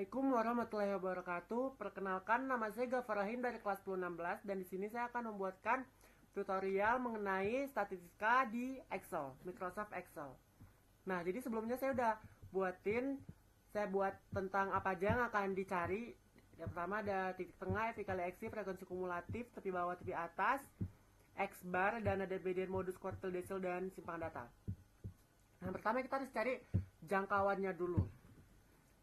Assalamualaikum warahmatullahi wabarakatuh. Perkenalkan, nama saya Gafar Rahim dari kelas 1016 dan di sini saya akan membuatkan tutorial mengenai statistika di Excel, Microsoft Excel. Nah, jadi sebelumnya saya buat tentang apa aja yang akan dicari. Yang pertama ada titik tengah, FI kali XI, frekuensi kumulatif, tepi bawah, tepi atas, X bar, dan ada median, modus, quartile, decile, dan simpang data. Nah, pertama kita harus cari jangkauannya dulu.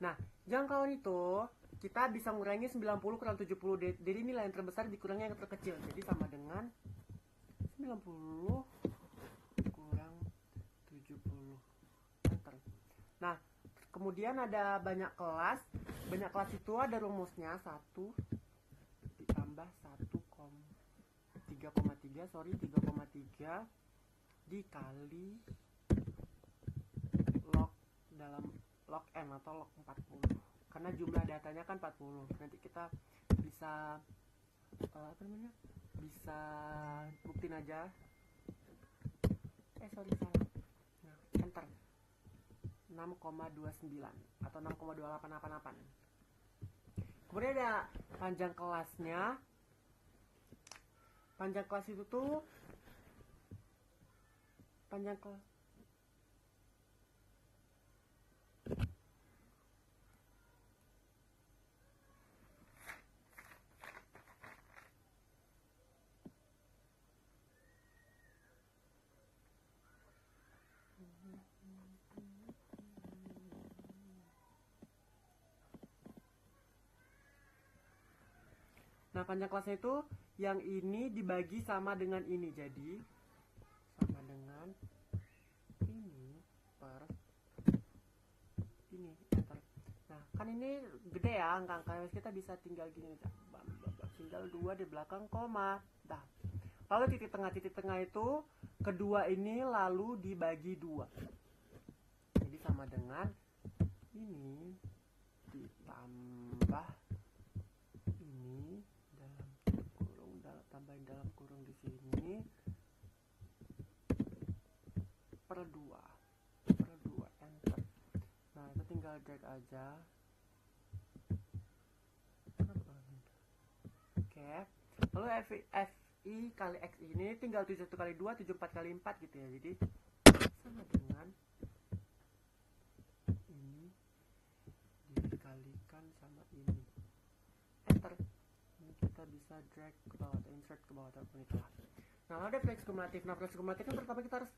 Nah, jangkauan itu kita bisa mengurangi 90 kurang 70. Jadi nilai yang terbesar dikurangi yang terkecil. Jadi sama dengan 90 kurang 70. Enter. Nah, kemudian ada banyak kelas. Banyak kelas itu ada rumusnya 1 ditambah 3,3 dikali log dalam log n atau log 40, karena jumlah datanya kan 40. Nanti kita bisa bisa buktiin aja. Salah. Nah, enter. 6,29 atau 6,2888. Kemudian ada panjang kelasnya. Panjang kelas itu tuh panjang kelas Nah, panjang kelasnya itu yang ini dibagi sama dengan ini. Jadi sama dengan ini per ini. Enter. Nah, kan ini gede ya angka-angka, kita bisa tinggal gini aja. Tinggal 2 di belakang koma. Nah, lalu titik tengah itu kedua ini lalu dibagi 2. Jadi sama dengan ini ditambah ini tambahin dalam kurung di sini per 2. Enter. Nah, itu tinggal drag aja. Oke. Lalu FI kali X ini tinggal 71 kali 2, 74 kali 4 gitu ya. Jadi sama dengan ini dikalikan sama ini. Enter. Ini kita bisa drag ke bawah atau insert ke bawah ataupun itulah. Nah, lalu ada frekuensi kumulatif. Nah, frekuensi kumulatif kan pertama kita harus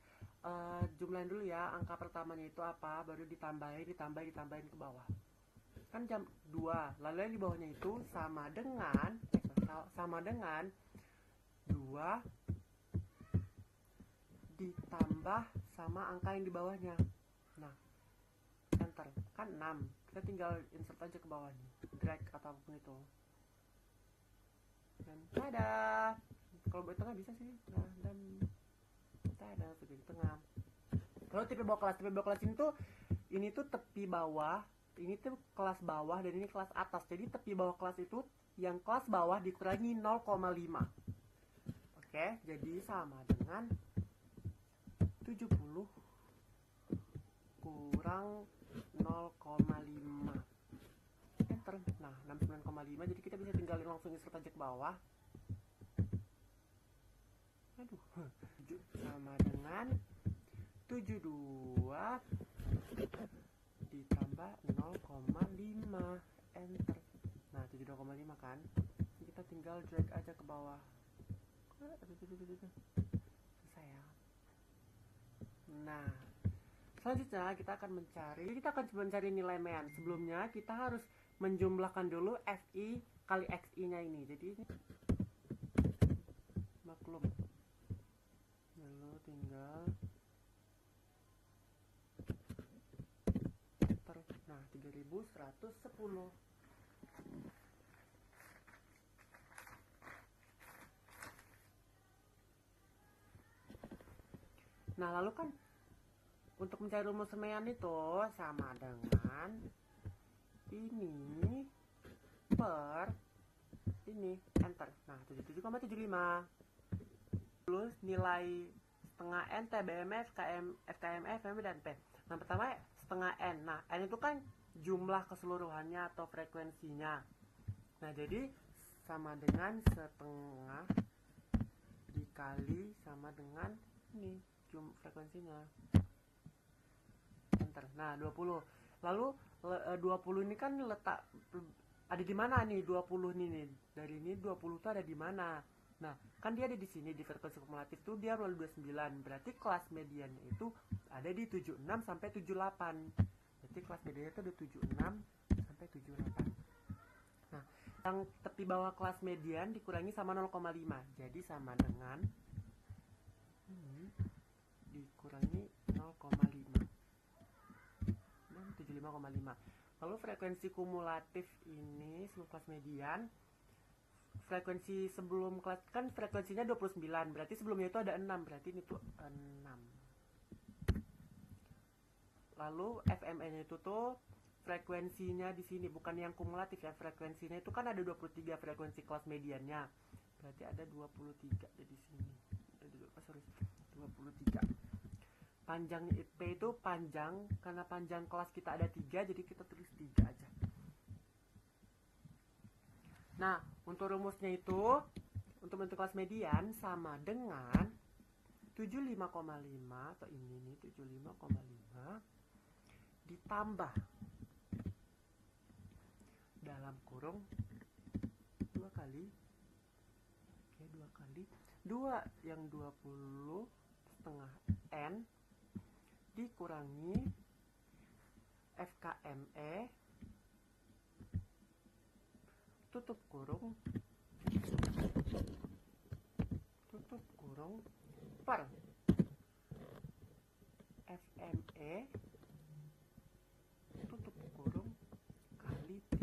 jumlahin dulu ya, angka pertamanya itu apa, baru ditambahin ke bawah. Kan jam 2, lalu yang di bawahnya itu sama dengan 2 ditambah sama angka yang di bawahnya. Nah, enter. Kan 6. Kita tinggal insert aja ke bawahnya, drag ataupun itu. Dan tada. Kalau buat tengah bisa sih. Nah, dan tada tuh di tengah. Kalau tipe bawah kelas ini tuh tepi bawah, ini tuh kelas bawah dan ini kelas atas. Jadi tepi bawah kelas itu yang kelas bawah dikurangi 0,5. Oke, jadi sama dengan 70 kurang 0,5. Enter. Nah, 69,5. Jadi kita bisa tinggalin langsung insert aja ke bawah. Aduh. Sama dengan 72 ditambah 0,5. Enter. Nah, 72,5 kan. Kita tinggal drag aja ke bawah. Selesai ya. Nah, selanjutnya kita akan mencari nilai mean. Sebelumnya kita harus menjumlahkan dulu FI kali XI nya ini. Jadi ini maklum. Lalu tinggal enter. Nah, 3110. Nah, lalu kan untuk mencari rumus mean itu sama dengan ini per ini. Enter. Nah, 77,75. Terus nilai setengah N, TBMF, FKMF, FMB, dan P. Nah, pertama setengah N. Nah, N itu kan jumlah keseluruhannya atau frekuensinya. Nah, jadi sama dengan setengah dikali sama dengan ini frekuensinya. Enter. Nah, 20. Lalu 20 ini kan letak ada di mana nih 20 nih? Dari ini 20 itu ada di mana? Nah, kan dia ada di sini di frekuensi kumulatif tuh dia melalui 29. Berarti kelas mediannya itu ada di 76 sampai 78. Berarti kelas mediannya itu ada 76 sampai 78. Nah, yang tepi bawah kelas median dikurangi sama 0,5. Jadi sama dengan dikurangi 0,5. 75,5. Lalu frekuensi kumulatif ini sebelum kelas median, frekuensi sebelum kelas kan frekuensinya 29, berarti sebelumnya itu ada 6, berarti ini tuh 6. Lalu FME-nya itu tuh frekuensinya di sini, bukan yang kumulatif ya, frekuensinya itu kan ada 23 frekuensi kelas mediannya, berarti ada 23 di sini. 23. Panjang P itu panjang, karena panjang kelas kita ada 3, jadi kita tulis 3 aja. Nah, untuk rumusnya itu, untuk bentuk kelas median sama dengan 75,5, atau ini nih 75,5 ditambah dalam kurung 2 kali, oke, 2 kali 2 yang 20 setengah N dikurangi FKME tutup kurung per FME tutup kurung kali 3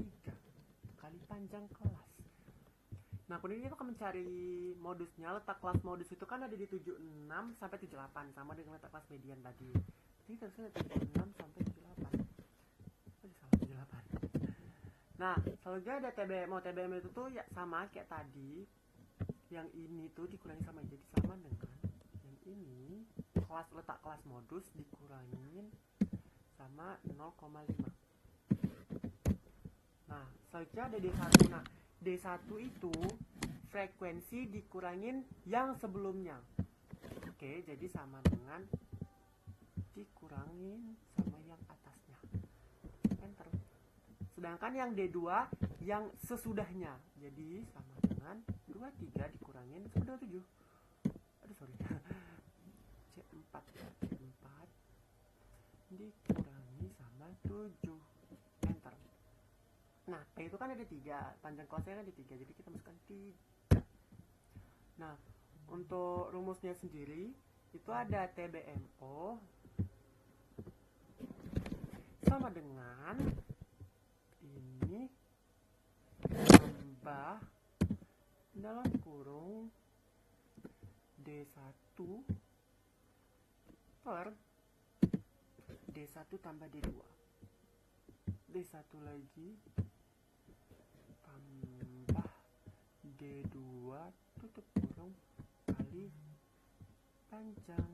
kali panjang kelas. Nah, kemudian kita akan mencari modusnya. Letak kelas modus itu kan ada di 76 sampai 78, sama dengan letak kelas median tadi. Jadi terusnya 76 sampai 78. Salah 78. Nah, selanjutnya ada TBM itu tuh ya sama kayak tadi. Yang ini tuh dikurangi sama, jadi sama dengan yang ini letak kelas modus dikurangin sama 0,5. Nah, selanjutnya ada D1. Nah, D1 itu frekuensi dikurangin yang sebelumnya. Oke, jadi sama dengan dikurangin sama yang atasnya. Enter. Sedangkan yang D2 yang sesudahnya. Jadi sama dengan 23 dikurangin sama 27. Aduh, sorry. C4 dikurangi sama 7. Enter. Nah, P itu kan ada 3, panjang kelasnya kan ada 3, jadi kita masukkan 3. Nah, untuk rumusnya sendiri itu ada TBMO sama dengan ini tambah dalam kurung D1 per D1 tambah D2. D1 lagi tambah D2 tutup kurung kali panjang.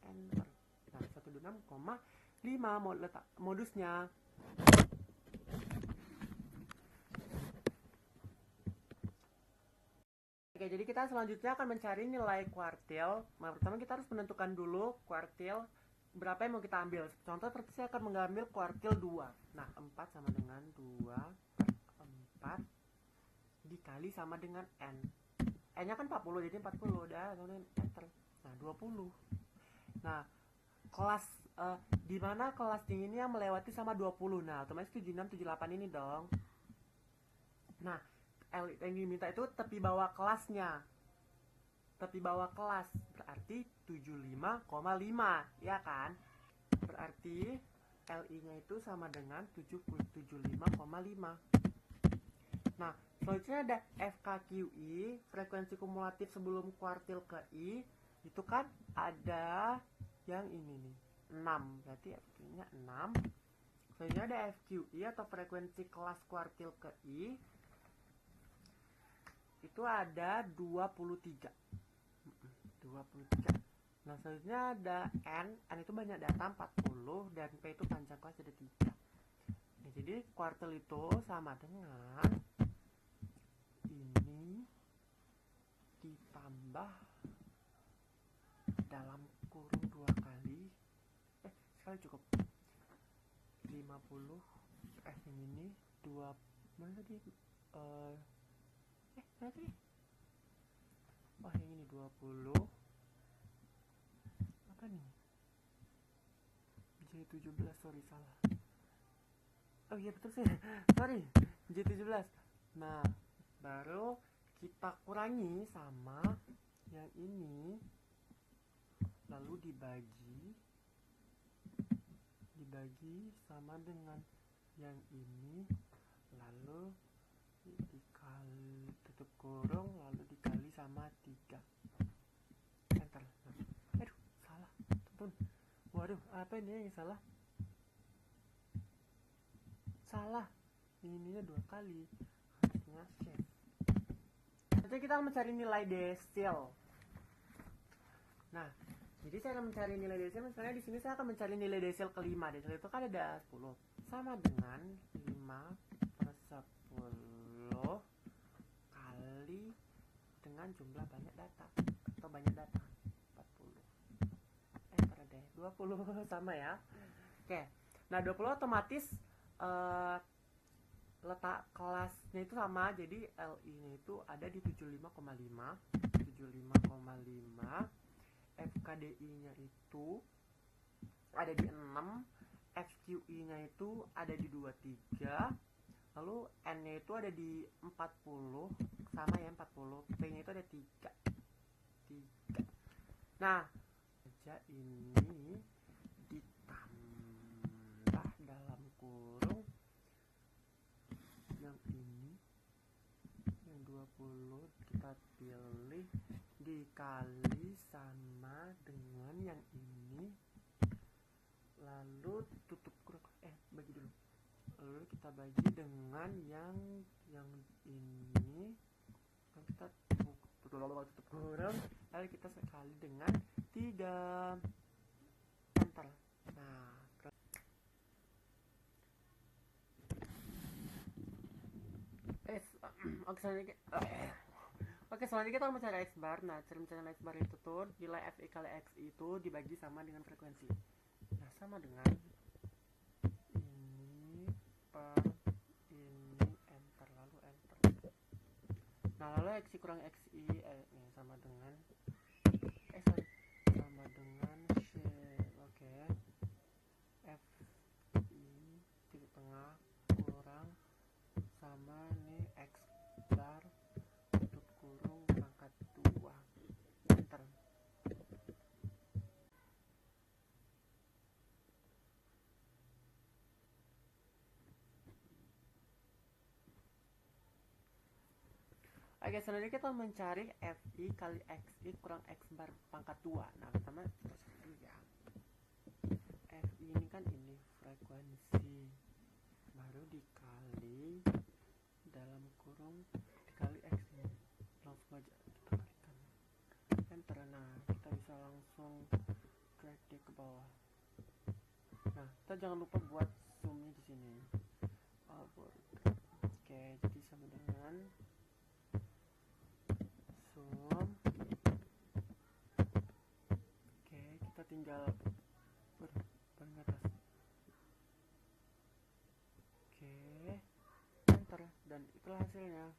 Enter. Nah, 126,5 mau letak modusnya. Oke, jadi kita selanjutnya akan mencari nilai kuartil. Nah, pertama kita harus menentukan dulu kuartil berapa yang mau kita ambil. Contoh seperti saya akan mengambil kuartil 2. Nah, 4 sama dengan 2 per 4 dikali sama dengan N. N-nya kan 40, jadi 40 udah, kemudian enter. Nah, 20. Nah, kelas di mana kelas tinggi ini yang melewati sama 20. Nah, otomatis 76, 78 ini dong. Nah, yang diminta itu tepi bawah kelasnya. Tepi bawah kelas berarti 75,5, ya kan? Berarti LI-nya itu sama dengan 75,5. Nah, selanjutnya ada FKQI, frekuensi kumulatif sebelum kuartil ke I. Itu kan ada yang ini nih, 6. Berarti FQ-nya 6. Selanjutnya ada FQI atau frekuensi kelas kuartil ke I. Itu ada 23. Nah, selanjutnya ada N itu banyak data 40 dan P itu panjang kelas ada 3. jadi kuartil itu sama dengan ini ditambah dalam kurung 2 kali sekali cukup 50 yang ini 2 mana tadi mana tadi yang ini 20 apa nih J17 sorry salah iya betul sih sorry J17. Nah baru kita kurangi sama yang ini lalu dibagi sama dengan yang ini lalu dikali tutup kurung lalu dikali sama 3 enter. Aduh salah teman-teman, waduh apa ini yang salah ininya 2 kali harusnya shift. Nanti kita akan mencari nilai desil. Nah jadi saya akan mencari nilai desil, misalnya di sini saya akan mencari nilai desil kelima. Desil itu kan ada 10 sama dengan 5/10 kali dengan jumlah banyak data atau banyak data 40 enter deh 20 sama ya. Oke, nah 20 otomatis letak kelasnya itu sama, jadi LI nya itu ada di 75,5 FKDI nya itu ada di 6, FQI nya itu ada di 23, lalu N nya itu ada di 40 sama ya 40, P nya itu ada 3. Nah aja ini ditambah dalam kurung yang ini yang 20 kita pilih dikali sama dengan yang ini lalu tutup kurung bagi dulu lalu kita bagi dengan yang ini lalu kita tutup kurung lalu kita sekali dengan 3 enter. Nah Oke, selanjutnya kita mencari X bar. Nah, cara mencari X bar itu tuh nilai FI kali X itu dibagi sama dengan frekuensi. Nah, sama dengan ini per ini enter lalu enter. Nah, lalu XI kurang XI sama dengan sama dengan shell. Oke. FI titik tengah kurang sama nih X bar tutup kurung pangkat 2 enter. Oke, selanjutnya kita mencari FI kali XI kurang X bar pangkat 2. Nah pertama kita cari dulu ya, FI ini kan ini frekuensi baru dikali dalam kurung dikali X nya langsung aja kita kalikan enter. Nah kita bisa langsung drag dia ke bawah. Nah kita jangan lupa buat zoomnya di sini. Oke, jadi sama dengan zoom. Oke, kita tinggal paling atas. Oke, enter dan itulah hasilnya.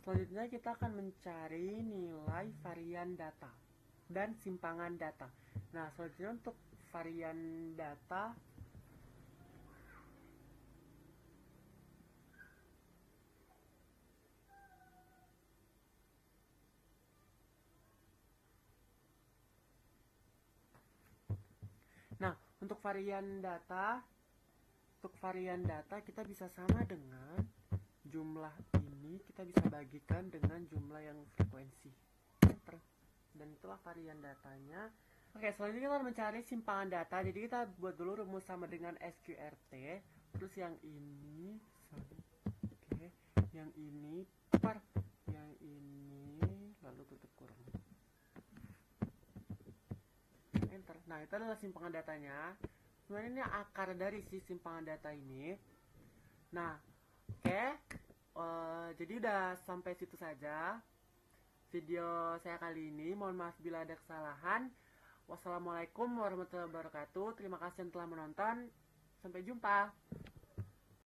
Selanjutnya kita akan mencari nilai varian data dan simpangan data. Nah, selanjutnya untuk varian data untuk varian data kita bisa sama dengan jumlah ini kita bisa bagikan dengan jumlah yang frekuensi enter. Dan itulah varian datanya. Oke, selanjutnya kita mencari simpangan data. Jadi kita buat dulu rumus sama dengan SQRT. Terus yang ini Oke, yang ini per yang ini lalu tutup kurung, enter. Nah, itu adalah simpangan datanya. Sebenarnya ini akar dari si simpangan data ini. Nah, oke, jadi udah sampai situ saja video saya kali ini. Mohon maaf bila ada kesalahan. Wassalamualaikum warahmatullahi wabarakatuh. Terima kasih yang telah menonton. Sampai jumpa.